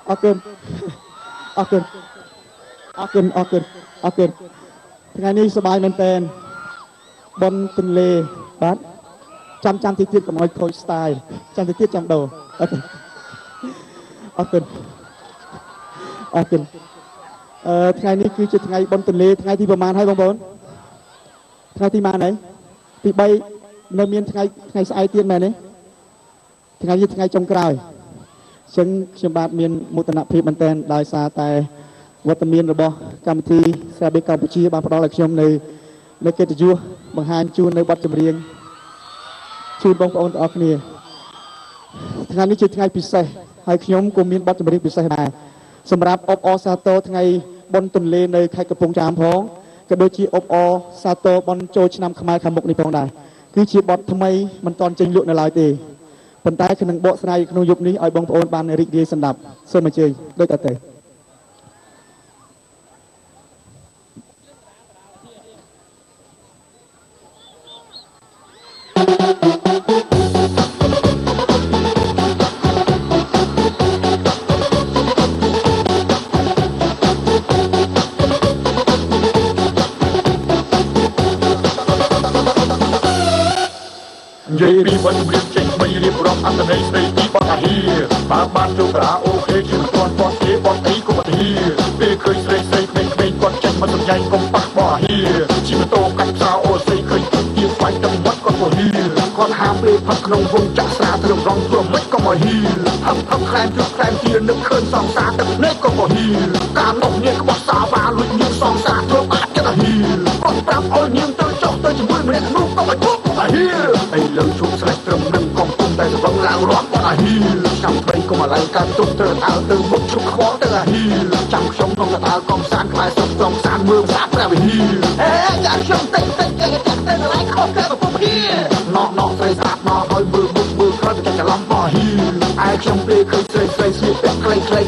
អរគុណអរគុណអរគុណអរគុណអរគុណថ្ងៃនេះសប្បាយមែនតើបនទន្លេបាទចាំទីទៀតកុំឲ្យខូច style ចាំទីទៀតចាំដូរអូខេអរគុណអរគុណថ្ងៃនេះគឺជាថ្ងៃបនទន្លេថ្ងៃទីប្រហែលហើយបងប្អូនថ្ងៃទីម៉ានហើយទី3នៅមានថ្ងៃស្អែកទៀតមែនទេថ្ងៃនេះថ្ងៃចុងក្រោយអញ្ចឹងខ្ញុំបាទមានមោទនភាពមែនទែនដោយសារតែវត្តមានរបស់កម្មវិធីស្រាបៀរកម្ពុជាបានផ្ដល់ឲ្យខ្ញុំនៅកិត្តិយសបង្ហាញជូននៅបទចម្រៀងជូនបងប្អូនទាំងអស់គ្នាថ្ងៃនេះជាថ្ងៃពិសេសហើយខ្ញុំក៏មានបទចម្រៀងពិសេសដែរសម្រាប់អបអរសាទរថ្ងៃបុណ្យទន្លេនៅខេត្តកំពង់ចាមផងក៏ដូចជាអបអរសាទរបុណ្យចូលឆ្នាំខ្មែរខាងមុខនេះផងដែរគឺជាបទថ្មីមិនទាន់ចេញលក់នៅឡើយទេប៉ុន្តែខ្ញុំនឹងបកស្រាយក្នុងយប់នេះឲ្យបងប្អូនបានរីករាយស្ដាប់សូមអញ្ជើញដូចតទៅនិយាយពីបទចម្រៀងចេញថ្មីរៀបរាប់អត្ថន័យស្ដីពីបទអាហារបានចូលប្រាអូខេជាមិនទាន់បទទេបទអីក៏បទអាហារពេលឃើញស្រីក្មេងៗគាត់ចេញមកសម្ញែងកុំប៉ះបទអាហារជីម៉ូតូកាត់ផ្សារអូស័យឃើញទឹកទៀងស្វាយទឹកវត្តគាត់ក៏ហ៊ីគាត់ហាមពេលផឹកក្នុងវងចាក់ស្រាទៅរងព្រមមិនក៏មកហ៊ីហឹកខ្លែងជុកខ្លែងជានឹកឃើញសងសាទឹកនេះក៏មកហ៊ីការនោះនាងក្បោះសាវ៉ាលួចនាងសងសាធ្វើបាក់ចិត្តអាហ៊ីគាត់ប្រាប់ឲ្យនាងទៅចុះទៅជាមួយម្នាក់នោះក៏មកជុកអាហ៊ីឥឡូវជុំស្រេចត្រឹមនឹងកំពុងតែសង្ឡើងរាប់បទអាហ៊ីចាំថ្មីក៏មកឡើងកើតទុកទៅអើទៅមុខជុកខ្វល់ទៅអាហ៊ីចាំខ្ញុំក្នុងកដាលកំសាន្តក្បែរសុខត្រង់សានមើលសាព្រះវិហារចាំខ្ញុំតិចចាក់ទៅឡៃខុសទៅកំពុងហ៊ីណោស្រីស្អាតមកហើយមើលមុខមើលក្រោយចាក់ច្រឡំបោះហ៊ីឯខ្ញុំពេលឃើញស្រីស្លៀកពាក់ខ្លី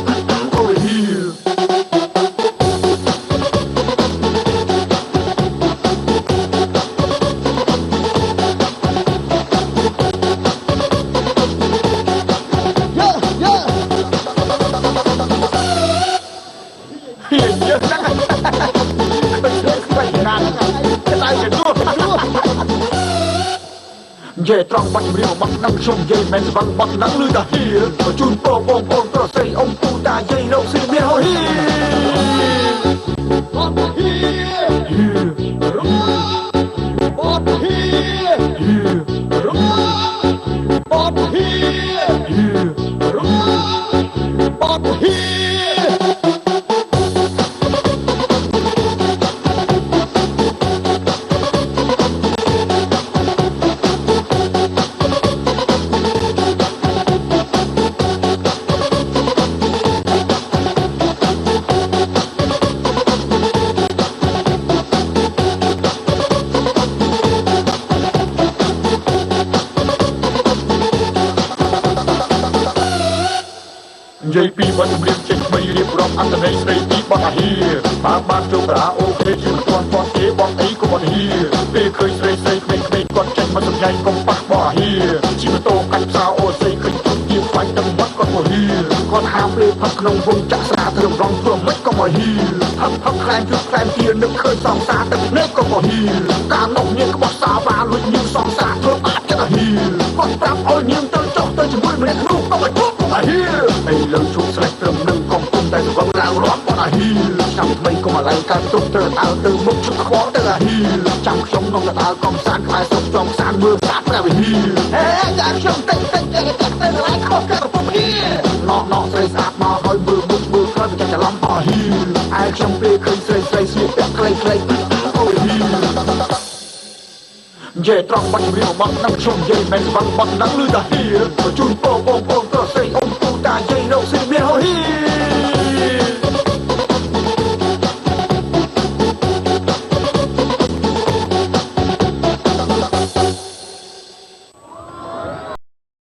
អូហ៊ីនិយាយត្រង់បាត់ចម្រៀងរបស់នឹងខ្ញុំនិយាយមិនស្វឹងបាត់នឹងលឺតាហ៊ីជូនបងប្អូនប្រុសស្រីអ៊ំពូតាយាយរកស៊ីមានហូហ៊ីបាត់ហ៊ីរងបាត់ហ៊ីរងបាត់ហ៊ីរងបាត់ហ៊ីនិយាយពីបទចម្រៀងចេញថ្មីរៀបរាប់អត្ថន័យស្ដីពីបទអាហារបានចូលប្រាអូខេជាមិនទាន់បទទេបទអីក៏បទអាហារពេលឃើញស្រីក្មេងៗគាត់ចេញមកសម្ញែងកុំប៉ះបទអាហារជីម៉ូតូកាត់ផ្សារអូស័យឃើញទឹកទៀងស្វាយទឹកវត្តគាត់ក៏ហ៊ីគាត់ហាមពេលផឹកក្នុងវងចាក់ស្រាទៅរងព្រមមិនក៏មកហ៊ីហឹកខ្លែងជុកខ្លែងជានឹកឃើញសងសាទឹកនេះក៏មកហ៊ីការនោះនាងក្បោះសាវ៉ាលួចនាងសងសាធ្វើបាក់ចិត្តអាហ៊ីគាត់ប្រាប់ឲ្យនាងទៅចុះទៅជាមួយម្នាក់នោះក៏មកជុកអាហ៊ីឥឡូវជុំស្រេចត្រឹមនឹងកំពុងតែសង្ឡើងរាប់បទអាហ៊ីចាំថ្មីក៏មកឡើងកើតទុកទៅអើទៅមុខជុកខ្វល់ទៅអាហ៊ីចាំខ្ញុំក្នុងកដាលកំសាន្តក្បែរសុខត្រង់សានមើលសាព្រះវិហារចាំខ្ញុំតិចចាក់ទៅឡៃខុសទៅកំពុងហ៊ីណោស្រីស្អាតមកហើយមើលមុខមើលក្រោយចាក់ច្រឡំបោះហ៊ីឯខ្ញុំពេលឃើញស្រីស្លៀកពាក់ខ្លីអូហ៊ីនិយាយត្រង់បាត់ចម្រៀងរបស់នឹងខ្ញុំនិយាយមិនស្វឹងបាត់នឹងលឺតាហ៊ីជូនបងប្អូន